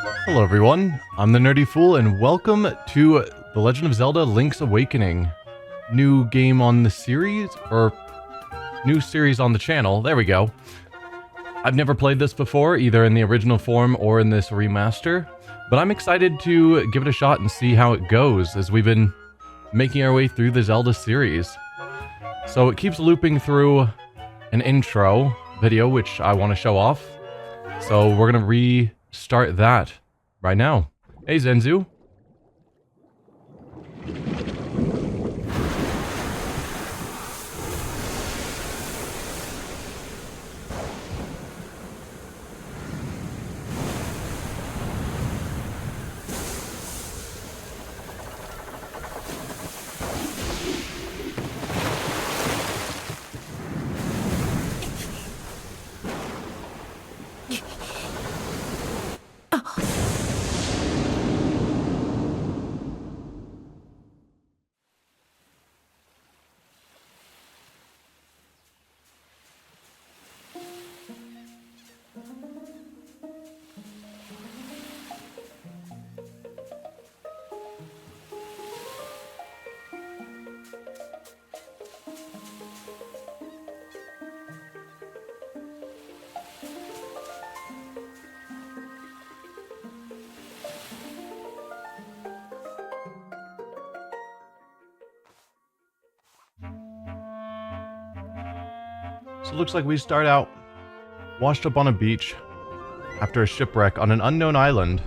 Hello everyone, I'm the Nerdy Fool and welcome to The Legend of Zelda Link's Awakening. New game on the series, or new series on the channel, there we go. I've never played this before, either in the original form or in this remaster, but I'm excited to give it a shot and see how it goes as we've been making our way through the Zelda series. So it keeps looping through an intro video, which I want to show off. So we're going to restart that right now. Hey Zenzu. So it looks like we start out washed up on a beach after a shipwreck on an unknown island.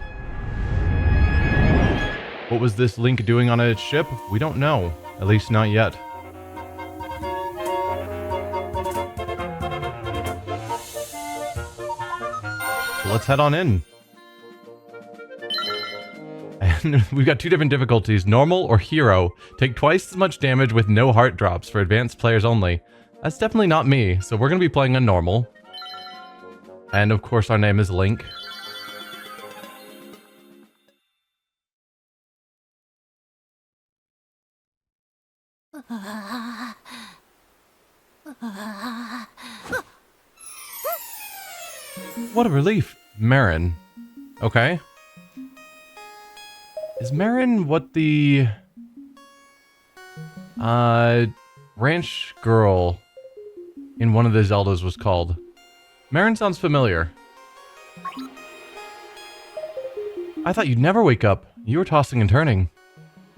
What was this Link doing on a ship? We don't know. At least not yet. So let's head on in. And we've got two different difficulties, normal or hero. Take twice as much damage with no heart drops for advanced players only. That's definitely not me, so we're going to be playing on normal. And of course our name is Link. What a relief. Marin. Okay. Is Marin what the... ranch girl in one of the Zeldas was called? Marin sounds familiar. I thought you'd never wake up. You were tossing and turning.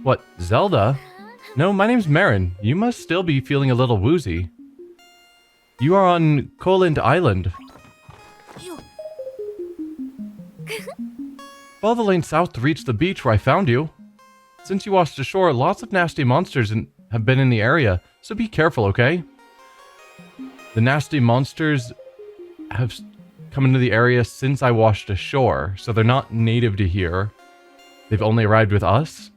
What, Zelda? No, my name's Marin. You must still be feeling a little woozy. You are on Koholint Island. Follow the lane south to reach the beach where I found you. Since you washed ashore, lots of nasty monsters have been in the area, so be careful, okay? The nasty monsters have come into the area since I washed ashore, so they're not native to here. They've only arrived with us?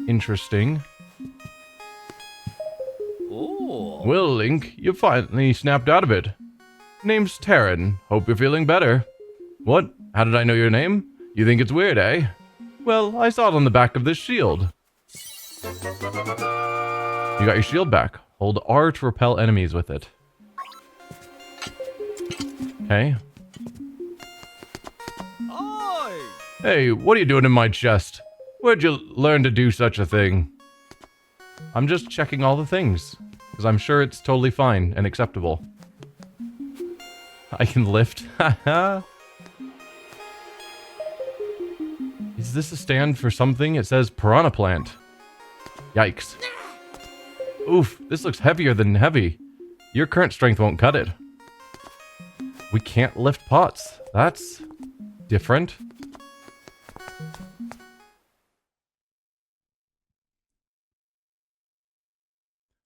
Interesting. Oh. Well, Link, you finally snapped out of it. Name's Terran. Hope you're feeling better. What? How did I know your name? You think it's weird, eh? Well, I saw it on the back of this shield. You got your shield back. Hold R to repel enemies with it. Okay. Oi! Hey, what are you doing in my chest? Where'd you learn to do such a thing? I'm just checking all the things, because I'm sure it's totally fine and acceptable. I can lift. Haha. Is this a stand for something? It says piranha plant. Yikes. Oof, this looks heavier than heavy. Your current strength won't cut it. We can't lift pots. That's different.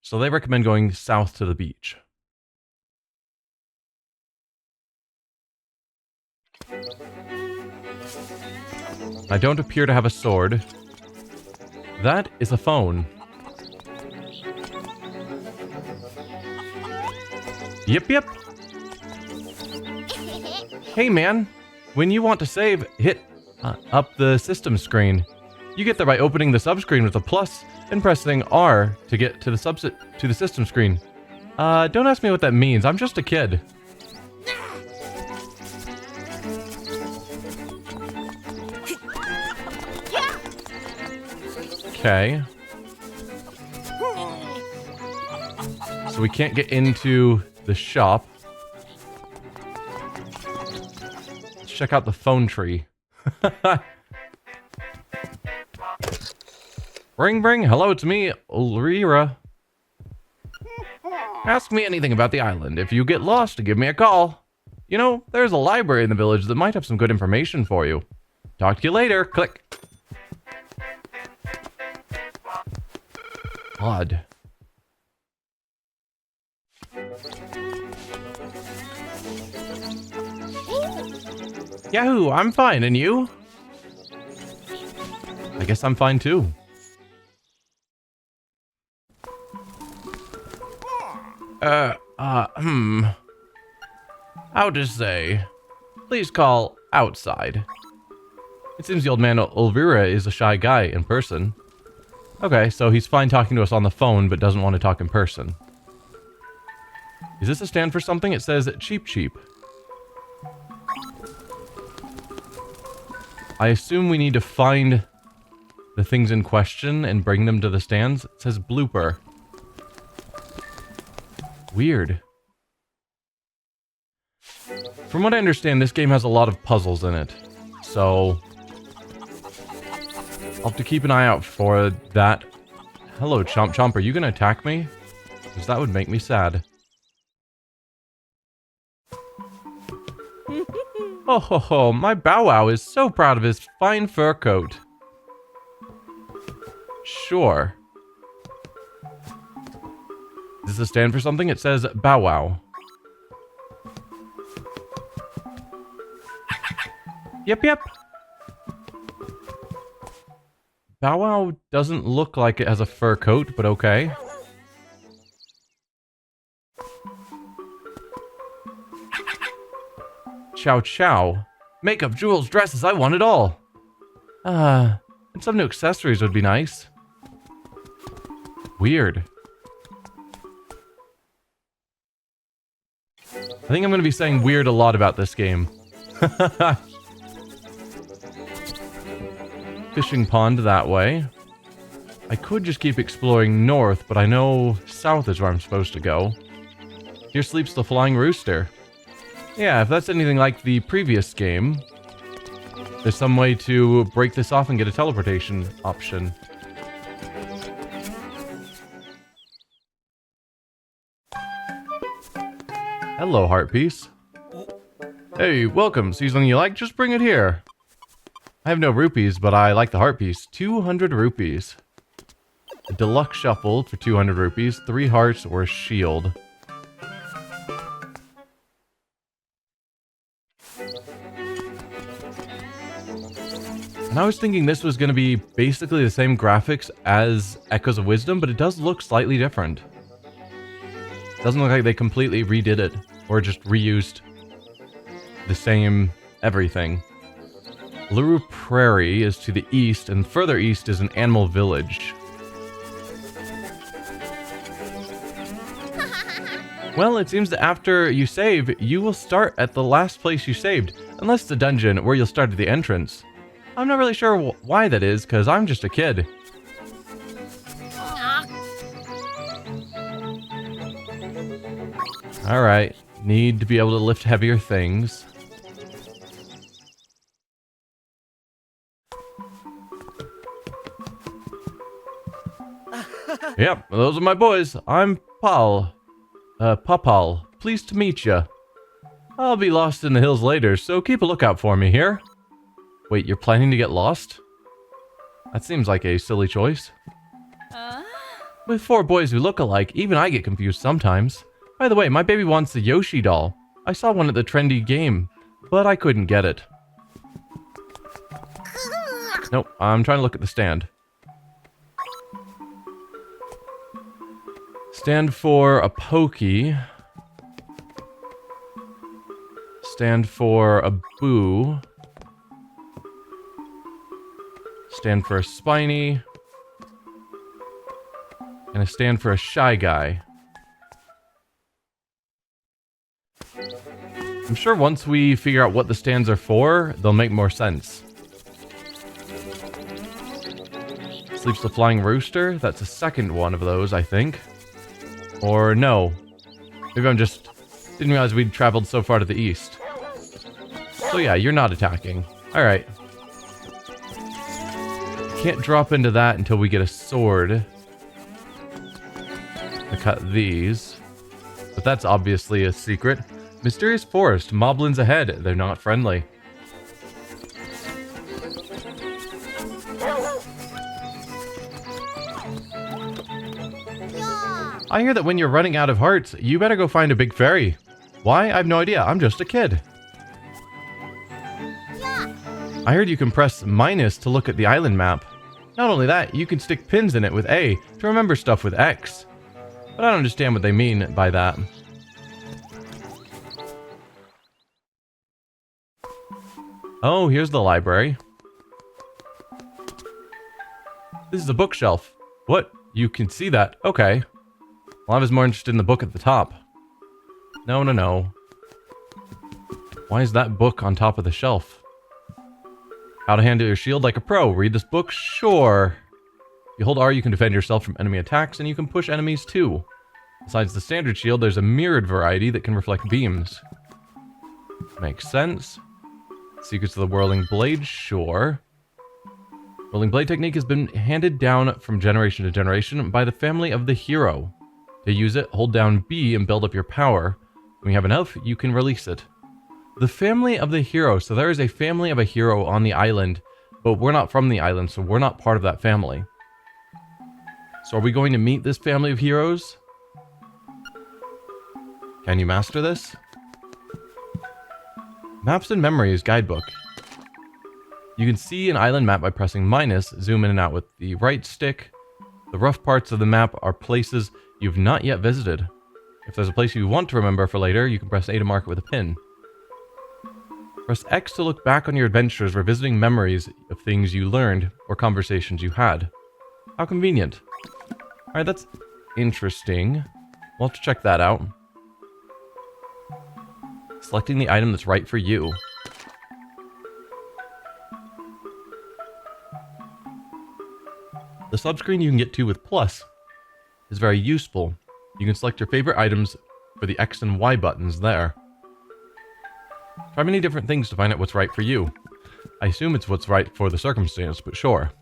So they recommend going south to the beach. I don't appear to have a sword. That is a phone. Yep. Hey man, when you want to save, hit up the system screen. You get there by opening the subscreen with a plus and pressing R to get to the system screen. Don't ask me what that means. I'm just a kid. Okay. So we can't get into the shop. Let's check out the phone tree. Ring, ring. Hello, it's me, Ulrira. Ask me anything about the island. If you get lost, give me a call. You know, there's a library in the village that might have some good information for you. Talk to you later. Click. Odd. Yahoo! I'm fine, and you? I guess I'm fine too. How to say? Please call outside. It seems the old man Ulvira is a shy guy in person. Okay, so he's fine talking to us on the phone, but doesn't want to talk in person. Is this a stand for something? It says cheap cheap. I assume we need to find the things in question and bring them to the stands. It says blooper. Weird. From what I understand, this game has a lot of puzzles in it. So I'll have to keep an eye out for that. Hello, Chomp Chomp. Are you going to attack me? Because that would make me sad. Oh ho ho, my Bow Wow is so proud of his fine fur coat. Sure. Does this stand for something? It says Bow Wow. Yep, yep. Bow Wow doesn't look like it has a fur coat, but okay. Chow chow. Makeup, jewels, dresses, I want it all. And some new accessories would be nice. Weird. I think I'm going to be saying weird a lot about this game. Fishing pond that way. I could just keep exploring north, but I know south is where I'm supposed to go. Here sleeps the flying rooster. Yeah, if that's anything like the previous game, there's some way to break this off and get a teleportation option. Hello, heart piece. Hey, welcome. See something you like? Just bring it here. I have no rupees, but I like the heart piece. 200 rupees. A deluxe shuffle for 200 rupees. 3 hearts or a shield. And I was thinking this was going to be basically the same graphics as Echoes of Wisdom, but it does look slightly different. Doesn't look like they completely redid it, or just reused the same everything. Luru Prairie is to the east, and further east is an animal village. Well, it seems that after you save, you will start at the last place you saved, unless it's a dungeon where you'll start at the entrance. I'm not really sure why that is, because I'm just a kid. Alright, need to be able to lift heavier things. Yep, those are my boys. I'm Paul. Papal. Pleased to meet ya. I'll be lost in the hills later, so keep a lookout for me here. Wait, you're planning to get lost? That seems like a silly choice. With 4 boys who look alike, even I get confused sometimes. By the way, my baby wants the Yoshi doll. I saw one at the trendy game, but I couldn't get it. Nope, I'm trying to look at the stand. Stand for a pokey. Stand for a boo. Stand for a spiny. And a stand for a shy guy. I'm sure once we figure out what the stands are for, they'll make more sense. Sleeps the flying rooster. That's a second one of those, I think. Or no. Maybe I'm just... Didn't realize we'd traveled so far to the east. So yeah, you're not attacking. Alright. Can't drop into that until we get a sword to cut these. But that's obviously a secret. Mysterious forest. Moblins ahead. They're not friendly. I hear that when you're running out of hearts, you better go find a big fairy. Why? I have no idea. I'm just a kid. I heard you can press minus to look at the island map. Not only that, you can stick pins in it with A to remember stuff with X. But I don't understand what they mean by that. Oh, here's the library. This is a bookshelf. What? You can see that? Okay. Well, I was more interested in the book at the top. No, no, no. Why is that book on top of the shelf? How to handle your shield like a pro. Read this book? Sure. If you hold R, you can defend yourself from enemy attacks, and you can push enemies too. Besides the standard shield, there's a mirrored variety that can reflect beams. Makes sense. Secrets of the whirling blade? Sure. Whirling blade technique has been handed down from generation to generation by the family of the hero. To use it, hold down B and build up your power. When you have enough, you can release it. The family of the hero. So there is a family of a hero on the island, but we're not from the island, so we're not part of that family. So are we going to meet this family of heroes? Can you master this? Maps and Memories Guidebook. You can see an island map by pressing minus, zoom in and out with the right stick. The rough parts of the map are places you've not yet visited. If there's a place you want to remember for later, you can press A to mark it with a pin. Press X to look back on your adventures, revisiting memories of things you learned or conversations you had. How convenient. Alright, that's interesting. We'll have to check that out. Selecting the item that's right for you. The subscreen you can get to with plus is very useful. You can select your favorite items for the X and Y buttons there. Try many different things to find out what's right for you. I assume it's what's right for the circumstance, but sure.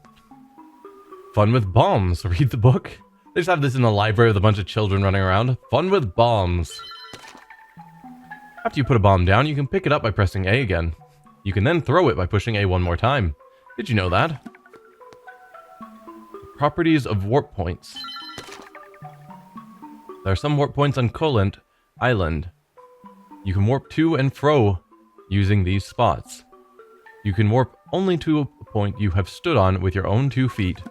Fun with bombs. Read the book. They just have this in the library with a bunch of children running around. Fun with bombs. After you put a bomb down, you can pick it up by pressing A again. You can then throw it by pushing A one more time. Did you know that? Properties of warp points. There are some warp points on Koholint Island. You can warp to and fro using these spots. You can warp only to a point you have stood on with your own 2 feet.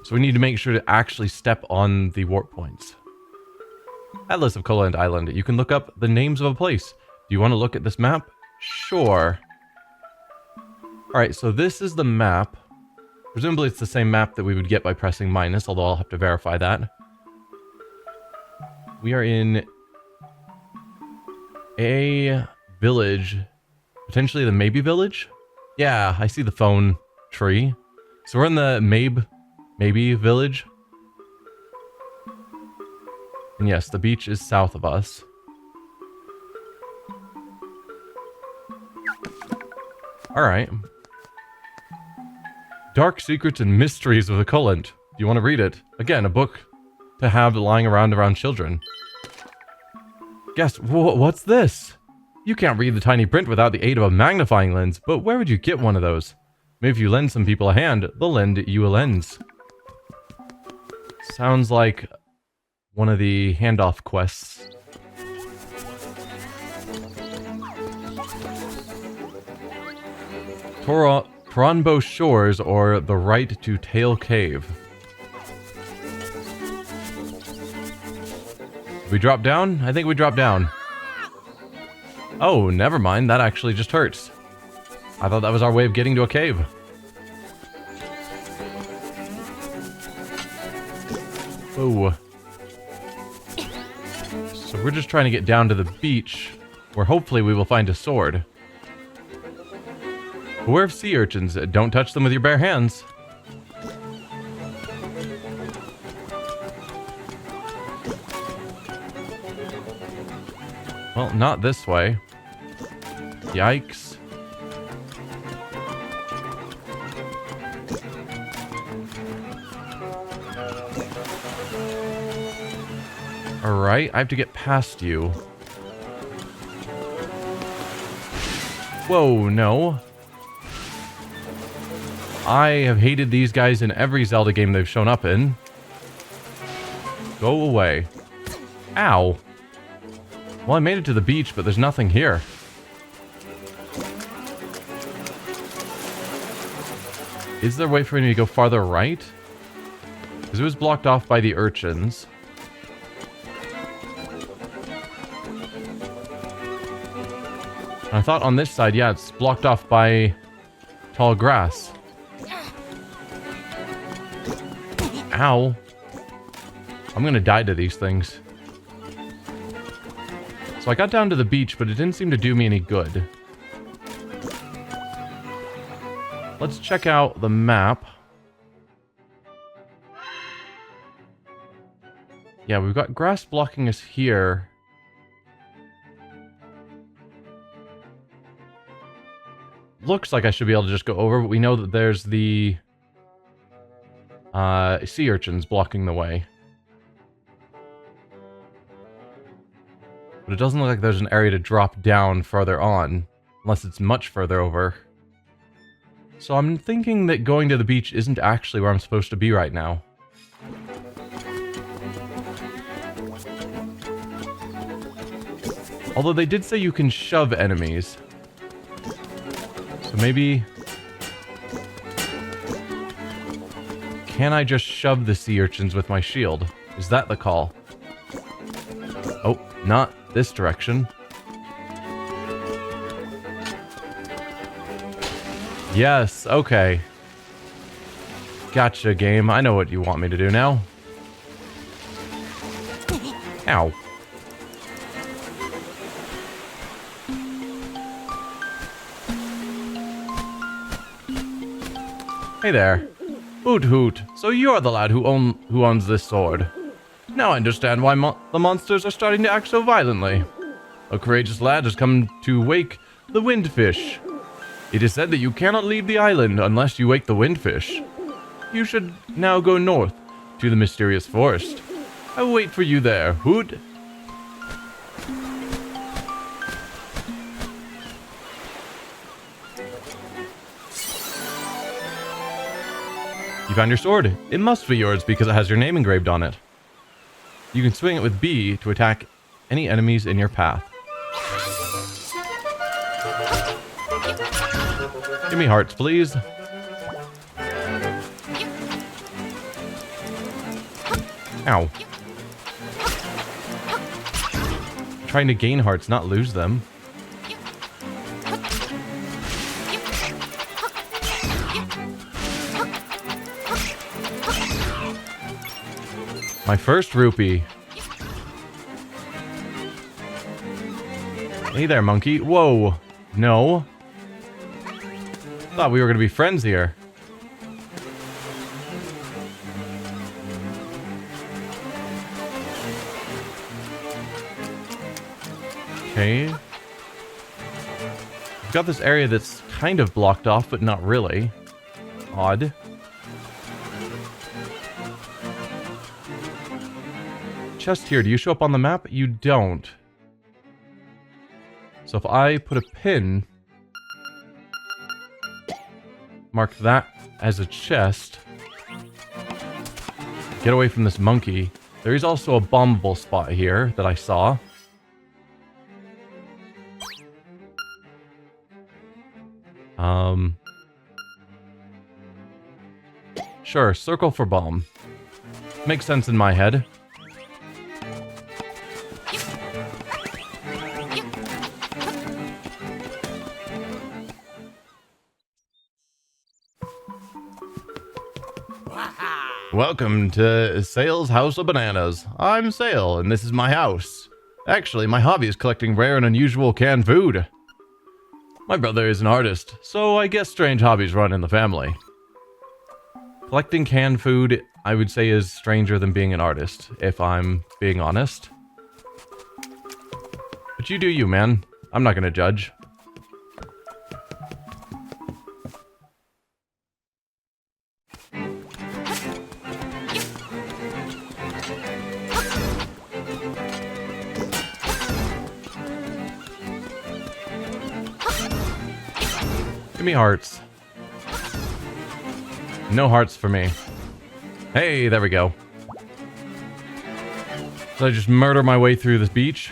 So we need to make sure to actually step on the warp points. Atlas of Koholint Island. You can look up the names of a place. Do you want to look at this map? Sure. Alright, so this is the map. Presumably it's the same map that we would get by pressing minus, although I'll have to verify that. We are in a village. Potentially the Maybe village? Yeah, I see the phone tree. So we're in the Maybe village. And yes, the beach is south of us. Alright. Dark Secrets and Mysteries of the Koholint. Do you want to read it? Again, a book to have lying around children. Guess, what's this? You can't read the tiny print without the aid of a magnifying lens, but where would you get one of those? Maybe if you lend some people a hand, they'll lend you a lens. Sounds like one of the handoff quests. Toronbo Shores or the right to Tail Cave. We drop down? I think we drop down. Oh, never mind. That actually just hurts. I thought that was our way of getting to a cave. Oh. So we're just trying to get down to the beach, where hopefully we will find a sword. Beware of sea urchins. Don't touch them with your bare hands. Well, not this way. Yikes. Alright, I have to get past you. Whoa, no. I have hated these guys in every Zelda game they've shown up in. Go away. Ow. Well, I made it to the beach, but there's nothing here. Is there a way for me to go farther right? Because it was blocked off by the urchins. I thought on this side, yeah, it's blocked off by tall grass. Ow. I'm gonna die to these things. So I got down to the beach, but it didn't seem to do me any good. Let's check out the map. Yeah, we've got grass blocking us here. Looks like I should be able to just go over, but we know that there's the sea urchins blocking the way. But it doesn't look like there's an area to drop down further on, unless it's much further over. So I'm thinking that going to the beach isn't actually where I'm supposed to be right now. Although they did say you can shove enemies. So maybe... Can I just shove the sea urchins with my shield? Is that the call? Oh, not this direction. Yes, okay. Gotcha, game. I know what you want me to do now. Ow. Hey there. Hoot hoot. So you're the lad who owns this sword. Now I understand why the monsters are starting to act so violently. A courageous lad has come to wake the windfish. It is said that you cannot leave the island unless you wake the windfish. You should now go north to the mysterious forest. I will wait for you there, Hoot. You found your sword. It must be yours because it has your name engraved on it. You can swing it with B to attack any enemies in your path. Give me hearts, please. Ow. I'm trying to gain hearts, not lose them. My first rupee. Hey there, monkey. Whoa. No. Thought we were going to be friends here. Okay. We've got this area that's kind of blocked off, but not really. Odd. Chest here, do you show up on the map? You don't. So if I put a pin, mark that as a chest, get away from this monkey. There is also a bombable spot here that I saw. Sure, circle for bomb. Makes sense in my head. Welcome to Sale's House of Bananas. I'm Sale, and this is my house. Actually, my hobby is collecting rare and unusual canned food. My brother is an artist, so I guess strange hobbies run in the family. Collecting canned food, I would say, is stranger than being an artist, if I'm being honest. But you do you, man. I'm not gonna judge. Give me hearts. No hearts for me. Hey, there we go. So I just murder my way through this beach.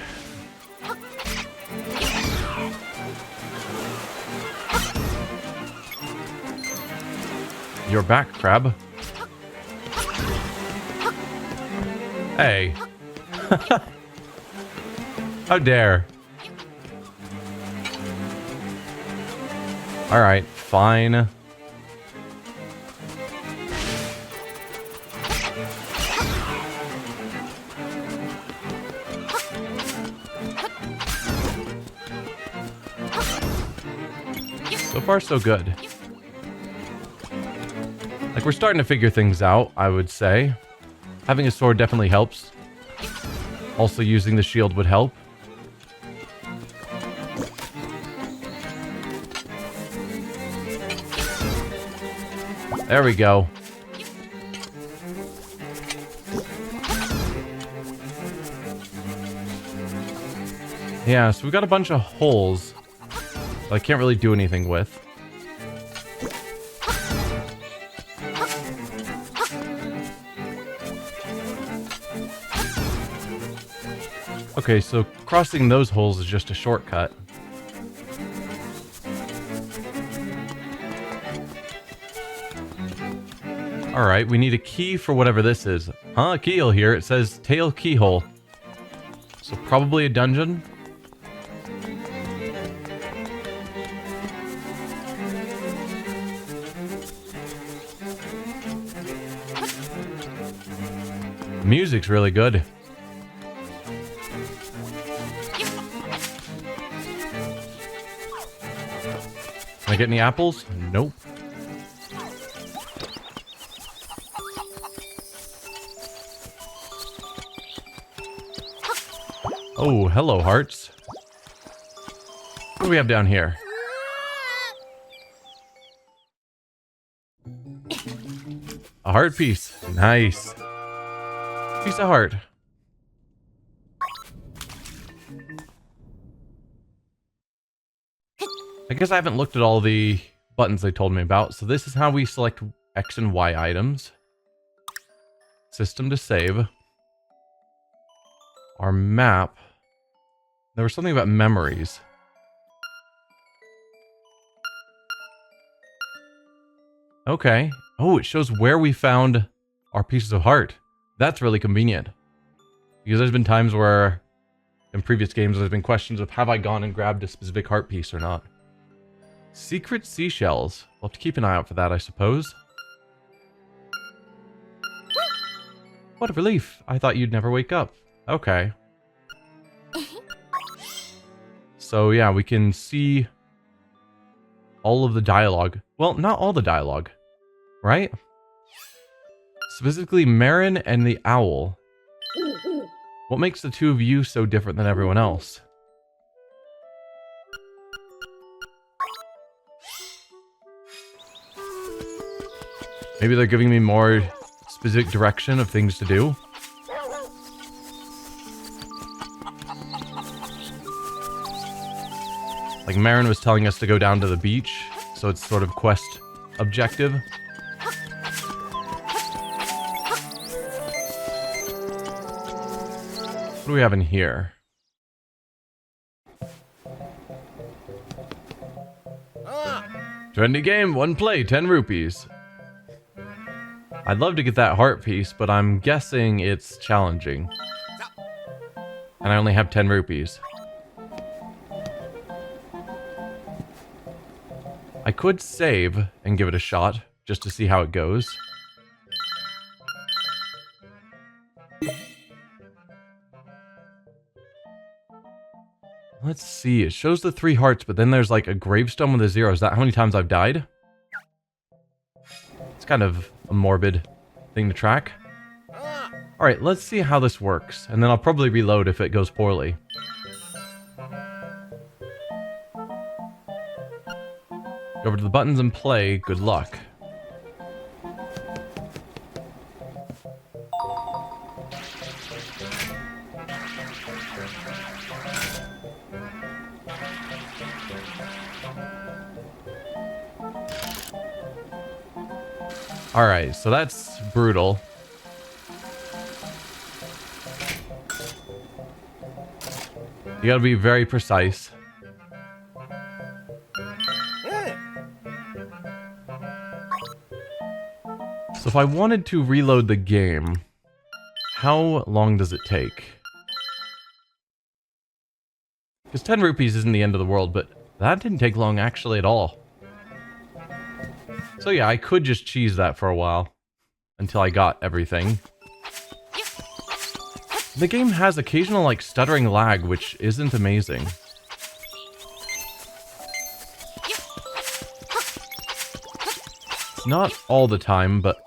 You're back, crab. Hey. How dare. Alright, fine. So far, so good. Like, we're starting to figure things out, I would say. Having a sword definitely helps. Also, using the shield would help. There we go. Yeah, so we've got a bunch of holes that I can't really do anything with. Okay, so crossing those holes is just a shortcut. Alright, we need a key for whatever this is. Huh, a keyhole here. It says tail keyhole. So probably a dungeon. The music's really good. Can I get any apples? Nope. Oh, hello, hearts. What do we have down here? A heart piece. Nice. Piece of heart. I guess I haven't looked at all the buttons they told me about, so this is how we select X and Y items. System to save. Our map. There was something about memories. Okay. Oh, it shows where we found our pieces of heart. That's really convenient. Because there's been times where, in previous games, there's been questions of have I gone and grabbed a specific heart piece or not. Secret seashells. We'll have to keep an eye out for that, I suppose. What a relief. I thought you'd never wake up. Okay. So yeah, we can see all of the dialogue. Well, not all the dialogue, right? Specifically, Marin and the owl. What makes the two of you so different than everyone else? Maybe they're giving me more specific direction of things to do. Like Marin was telling us to go down to the beach, so it's sort of quest objective. What do we have in here? Trendy game, 1 play, 10 rupees. I'd love to get that heart piece, but I'm guessing it's challenging. And I only have 10 rupees. I could save and give it a shot, just to see how it goes. Let's see, it shows the 3 hearts, but then there's like a gravestone with a 0. Is that how many times I've died? It's kind of a morbid thing to track. Alright, let's see how this works, and then I'll probably reload if it goes poorly. Go over to the buttons and play. Good luck. Alright, so that's brutal. You gotta be very precise. So if I wanted to reload the game, how long does it take? Because 10 rupees isn't the end of the world, but that didn't take long actually at all. So yeah, I could just cheese that for a while until I got everything. The game has occasional like stuttering lag, which isn't amazing. Not all the time, but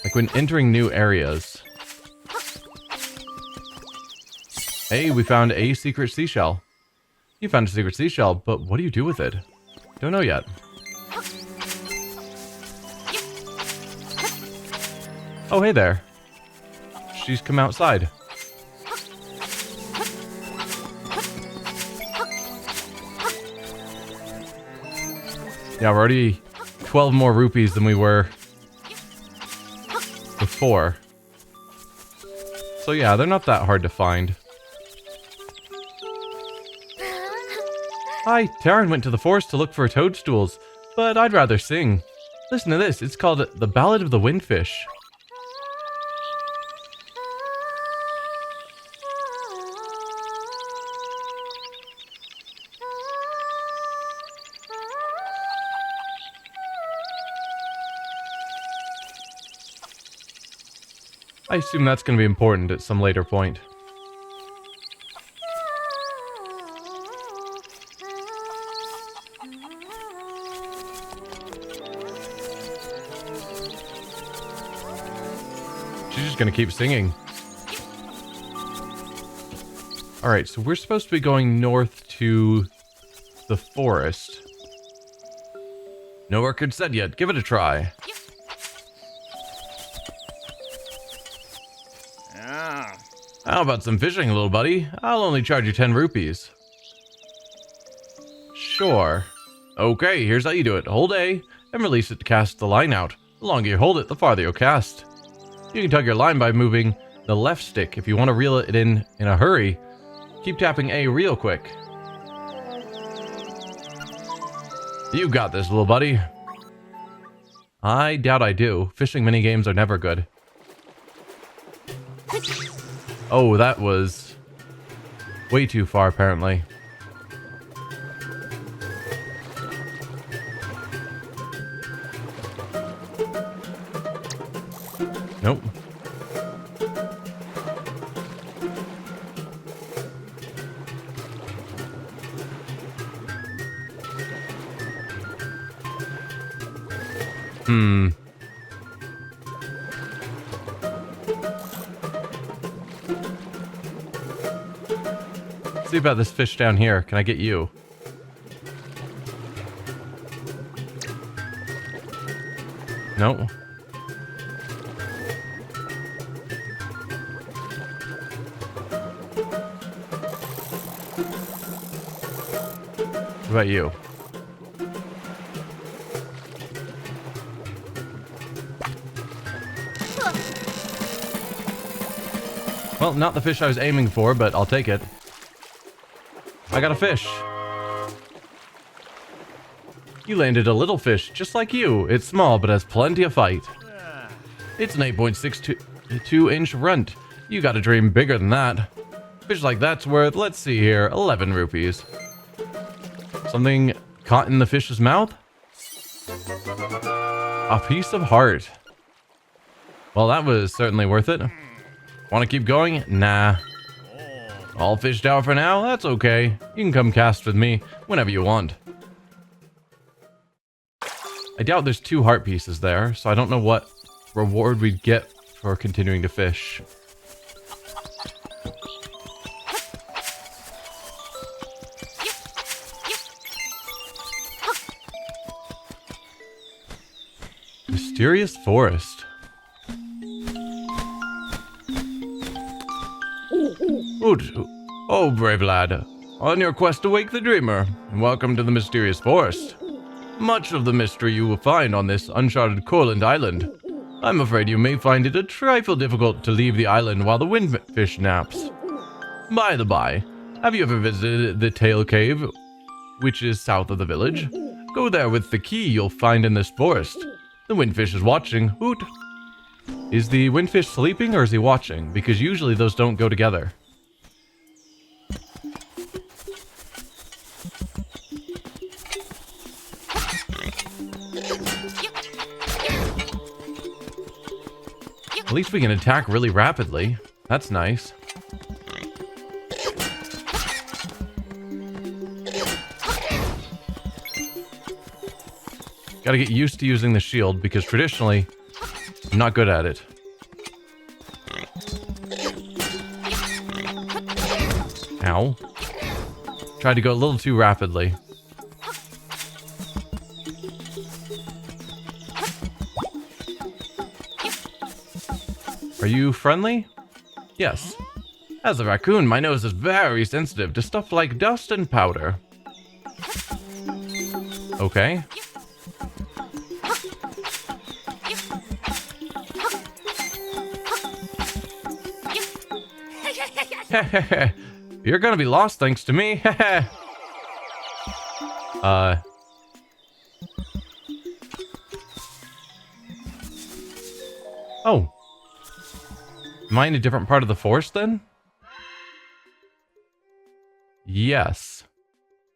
like when entering new areas. Hey, we found a secret seashell. You found a secret seashell, but what do you do with it? Don't know yet. Oh, hey there. She's come outside. Yeah, we're already 12 more rupees than we were before. So yeah, they're not that hard to find. Hi, Taryn went to the forest to look for toadstools, but I'd rather sing. Listen to this, it's called The Ballad of the Windfish. I assume that's going to be important at some later point. She's just going to keep singing. Alright, so we're supposed to be going north to the forest. No record set yet. Give it a try. How about some fishing, little buddy? I'll only charge you 10 rupees. Sure. Okay, here's how you do it. Hold A and release it to cast the line out. The longer you hold it, the farther you'll cast. You can tug your line by moving the left stick. If you want to reel it in a hurry, keep tapping A real quick. You got this, little buddy. I doubt I do. Fishing minigames are never good. Oh, that was way too far, apparently. Nope. See about this fish down here. Can I get you? No. What about you? Well, not the fish I was aiming for, but I'll take it. I got a fish. You landed a little fish, just like you. It's small, but has plenty of fight. It's an 8.62-inch runt. You gotta dream bigger than that. Fish like that's worth, let's see here, 11 rupees. Something caught in the fish's mouth? A piece of heart. Well, that was certainly worth it. Want to keep going? Nah. All fished out for now? That's okay. You can come cast with me whenever you want. I doubt there's 2 heart pieces there, so I don't know what reward we'd get for continuing to fish. Mysterious forest. Oh, brave lad. On your quest to wake the dreamer. Welcome to the mysterious forest. Much of the mystery you will find on this uncharted Koholint Island. I'm afraid you may find it a trifle difficult to leave the island while the windfish naps. By the by, have you ever visited the Tail Cave, which is south of the village? Go there with the key you'll find in this forest. The windfish is watching. Hoot. Is the windfish sleeping or is he watching? Because usually those don't go together. At least we can attack really rapidly. That's nice. Gotta get used to using the shield because traditionally, I'm not good at it. Ow. Tried to go a little too rapidly. Are you friendly? Yes. As a raccoon, my nose is very sensitive to stuff like dust and powder. Okay. You're gonna be lost thanks to me. Oh. Am I in a different part of the forest then? Yes.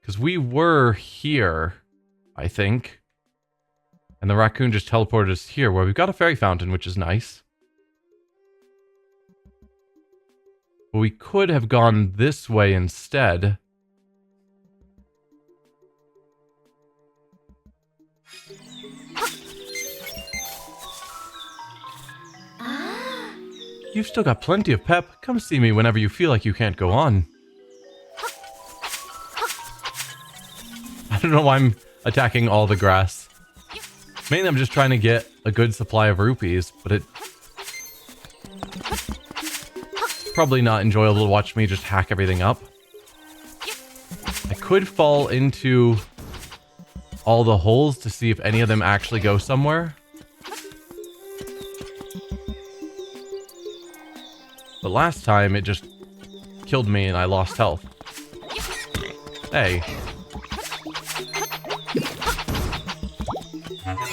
Because we were here, I think. And the raccoon just teleported us here, where we've got a fairy fountain, which is nice. But we could have gone this way instead. You've still got plenty of pep. Come see me whenever you feel like you can't go on. I don't know why I'm attacking all the grass. Mainly I'm just trying to get a good supply of rupees, but it's probably not enjoyable to watch me just hack everything up. I could fall into all the holes to see if any of them actually go somewhere. But last time, it just killed me and I lost health. Hey.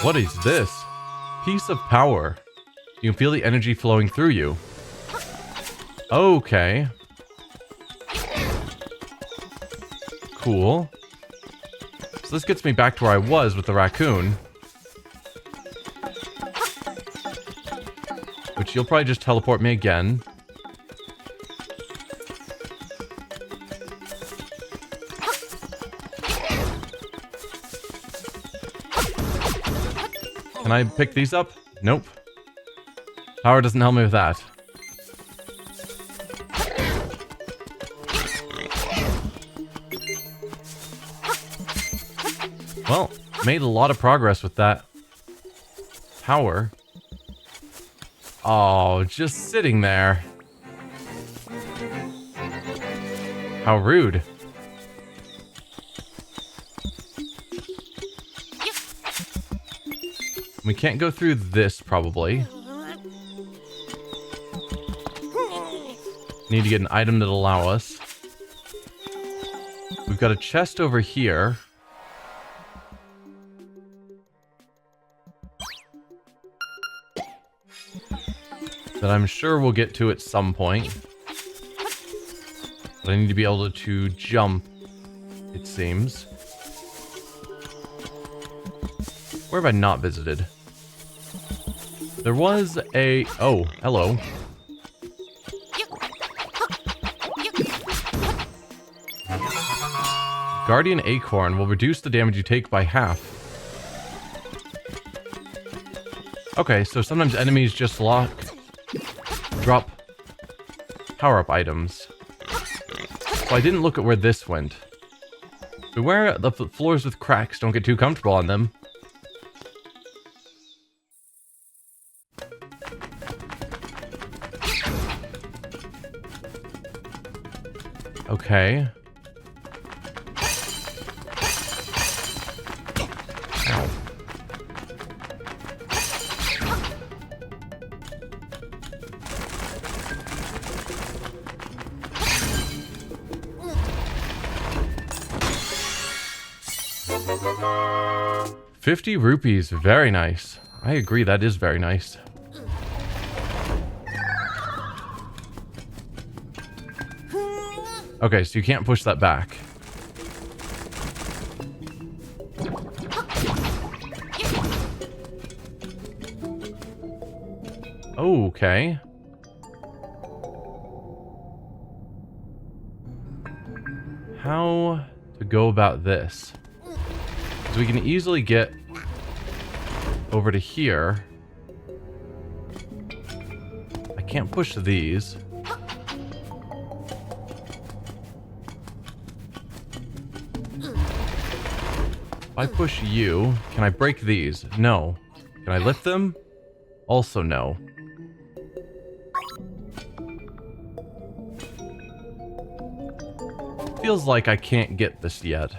What is this? Piece of power. You can feel the energy flowing through you. Okay. Cool. So this gets me back to where I was with the raccoon. Which you'll probably just teleport me again. Can I pick these up? Nope. Power doesn't help me with that. Well, made a lot of progress with that. Power. Oh, just sitting there. How rude. We can't go through this, probably. Need to get an item that'll allow us. We've got a chest over here. That I'm sure we'll get to at some point. But I need to be able to jump, it seems. Where have I not visited? There was a... Oh, hello. Guardian Acorn will reduce the damage you take by half. Okay, so sometimes enemies just drop power-up items. So I didn't look at where this went. Beware the floors with cracks. Don't get too comfortable on them. Okay. Ow. ₹50. Very nice. I agree, that is very nice. Okay, so you can't push that back. Okay. How to go about this? Because we can easily get over to here. I can't push these. If I push you, can I break these? No. Can I lift them? Also no. Feels like I can't get this yet.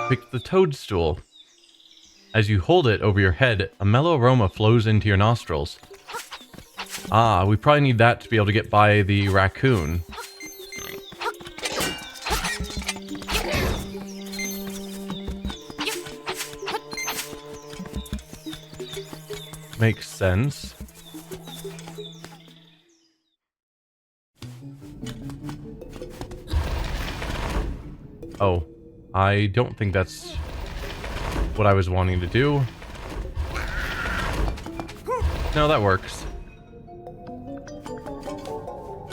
Pick the toadstool. As you hold it over your head, a mellow aroma flows into your nostrils. Ah, we probably need that to be able to get by the raccoon. Makes sense. Oh, I don't think that's what I was wanting to do. No, that works.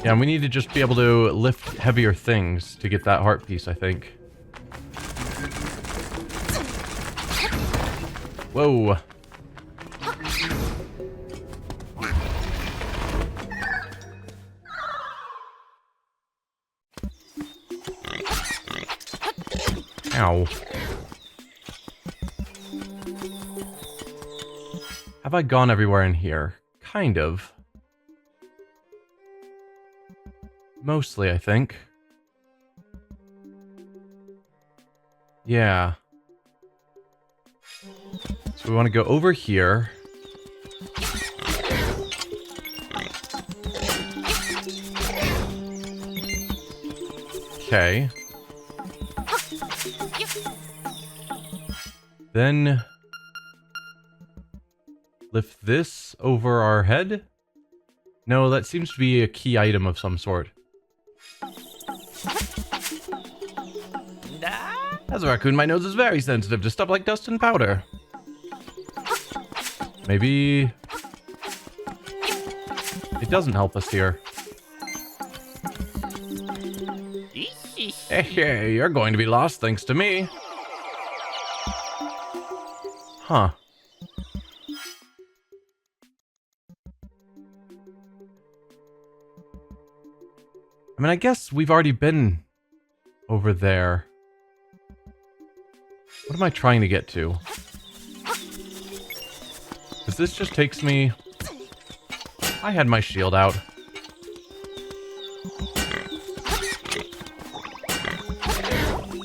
Yeah, we need to just be able to lift heavier things to get that heart piece, I think. Whoa. Ow. Have I gone everywhere in here? Kind of. Mostly, I think. Yeah. So we want to go over here. Okay. Then lift this over our head? No, that seems to be a key item of some sort. As a raccoon, my nose is very sensitive to stuff like dust and powder. Maybe it doesn't help us here. Hey, you're going to be lost thanks to me. Huh. I mean, I guess we've already been over there. What am I trying to get to? Because this just takes me... I had my shield out.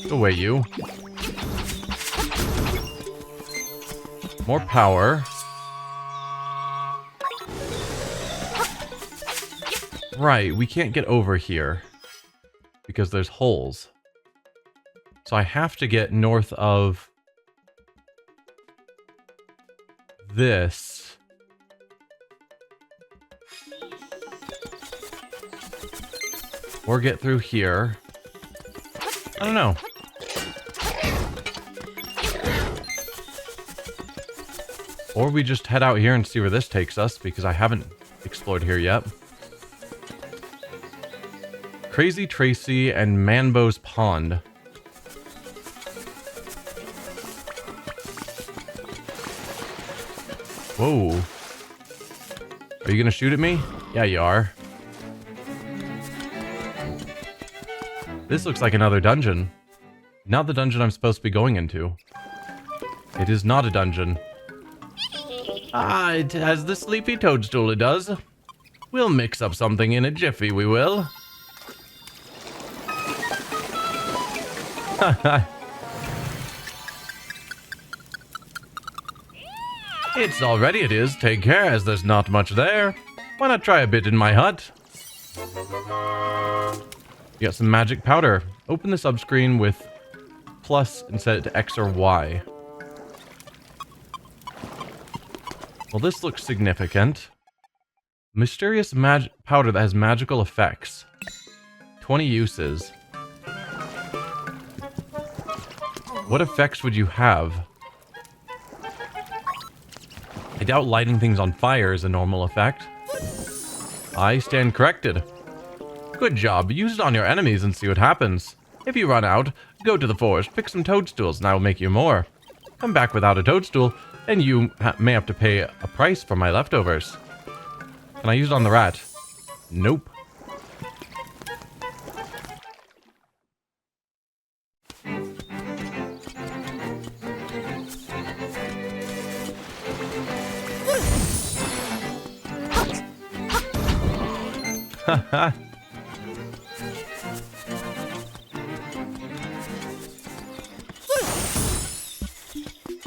Go away, you. More power. Right, we can't get over here. Because there's holes. So I have to get north of this. Or get through here. I don't know. Or we just head out here and see where this takes us, because I haven't explored here yet. Crazy Tracy and Manbo's Pond. Whoa. Are you gonna shoot at me? Yeah, you are. This looks like another dungeon. Not the dungeon I'm supposed to be going into. It is not a dungeon. Ah, it has the sleepy toadstool, it does. We'll mix up something in a jiffy, we will. It's already it is. Take care, as there's not much there. Why not try a bit in my hut? You got some magic powder. Open the subscreen with plus and set it to X or Y. Well, this looks significant. Mysterious powder that has magical effects. 20 uses. What effects would you have? I doubt lighting things on fire is a normal effect. I stand corrected. Good job. Use it on your enemies and see what happens. If you run out, go to the forest, pick some toadstools, and I will make you more. Come back without a toadstool, and you may have to pay a price for my leftovers. Can I use it on the rat? Nope. Haha.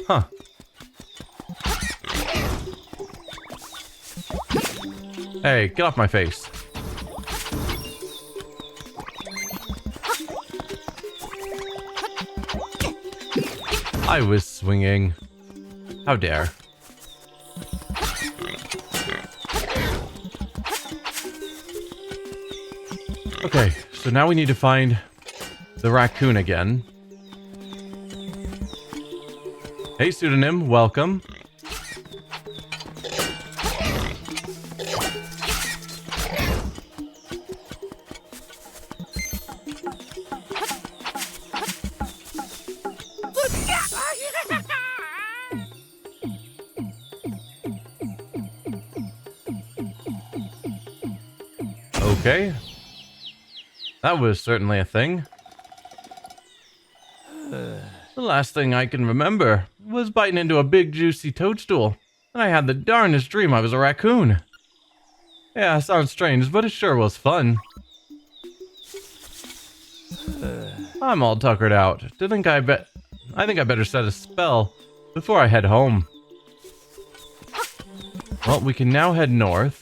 Huh. Hey, get off my face. I was swinging. How dare. Okay, so now we need to find the raccoon again. Hey, pseudonym, welcome. Okay. That was certainly a thing. The last thing I can remember was biting into a big juicy toadstool, and I had the darnest dream I was a raccoon. Yeah, sounds strange, but it sure was fun. I'm all tuckered out. I think I better set a spell before I head home. Well, we can now head north.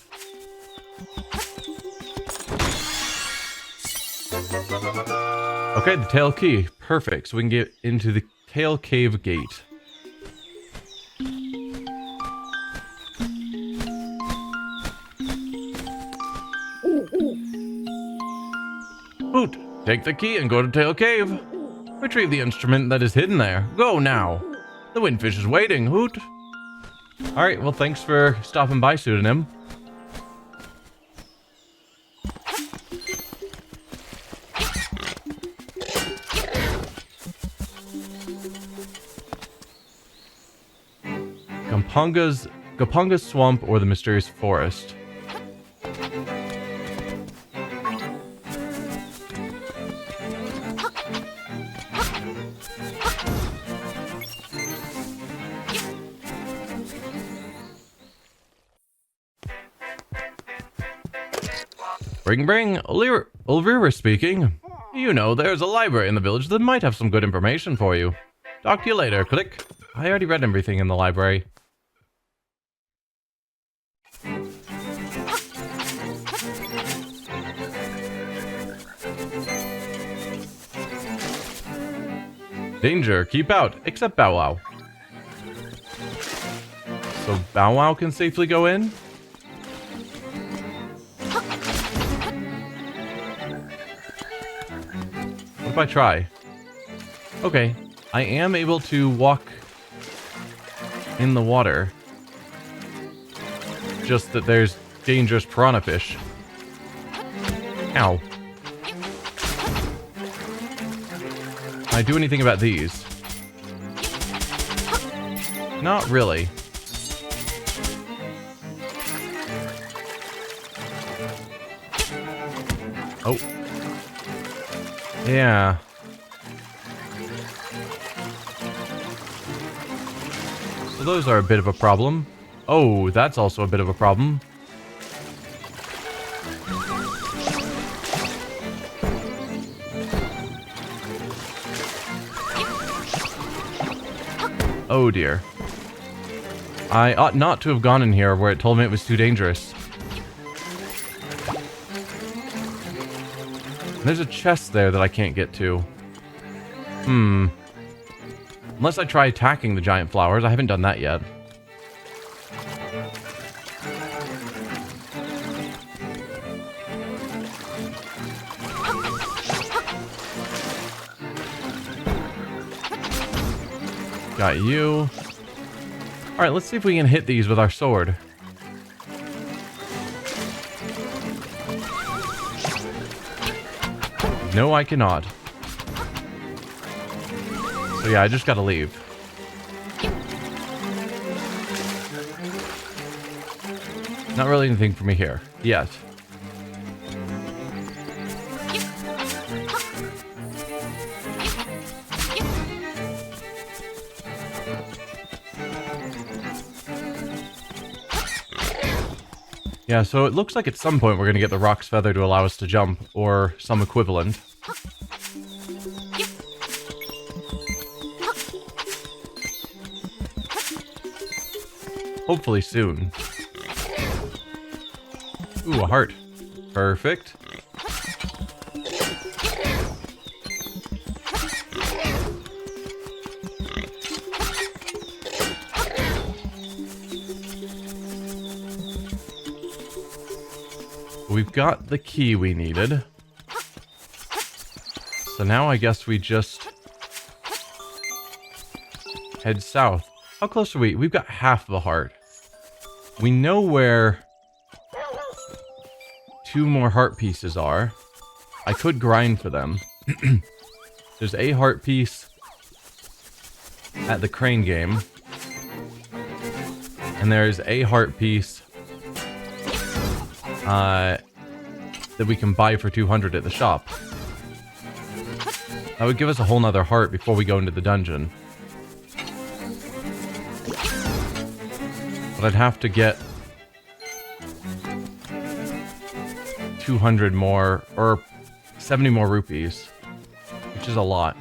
Okay, the tail key. Perfect. So we can get into the tail cave gate. Hoot! Take the key and go to Tail Cave. Retrieve the instrument that is hidden there. Go now. The windfish is waiting. Hoot! Alright, well thanks for stopping by, pseudonym. Gapunga's Swamp or the Mysterious Forest. Bring, Ulrira speaking. You know, there's a library in the village that might have some good information for you. Talk to you later, click. I already read everything in the library. Danger, keep out, except Bow Wow. So Bow Wow can safely go in? What if I try? Okay, I am able to walk in the water. Just that there's dangerous piranha fish. Ow. Can I do anything about these? Not really. Oh. Yeah. So those are a bit of a problem. Oh, that's also a bit of a problem. Oh dear. I ought not to have gone in here where it told me it was too dangerous. There's a chest there that I can't get to. Unless I try attacking the giant flowers. I haven't done that yet. Got you. Alright, let's see if we can hit these with our sword. No, I cannot. So yeah, I just gotta leave. Not really anything for me here. Yet. Yeah, so it looks like at some point we're going to get the Rock's Feather to allow us to jump, or some equivalent. Hopefully soon. Ooh, a heart. Perfect. We've got the key we needed. So now I guess we just head south. How close are we? We've got half of a heart. We know where 2 more heart pieces are. I could grind for them. There's a heart piece at the crane game. And there's a heart piece that we can buy for 200 at the shop. That would give us a whole nother heart before we go into the dungeon. But I'd have to get 200 more, or 70 more rupees, which is a lot.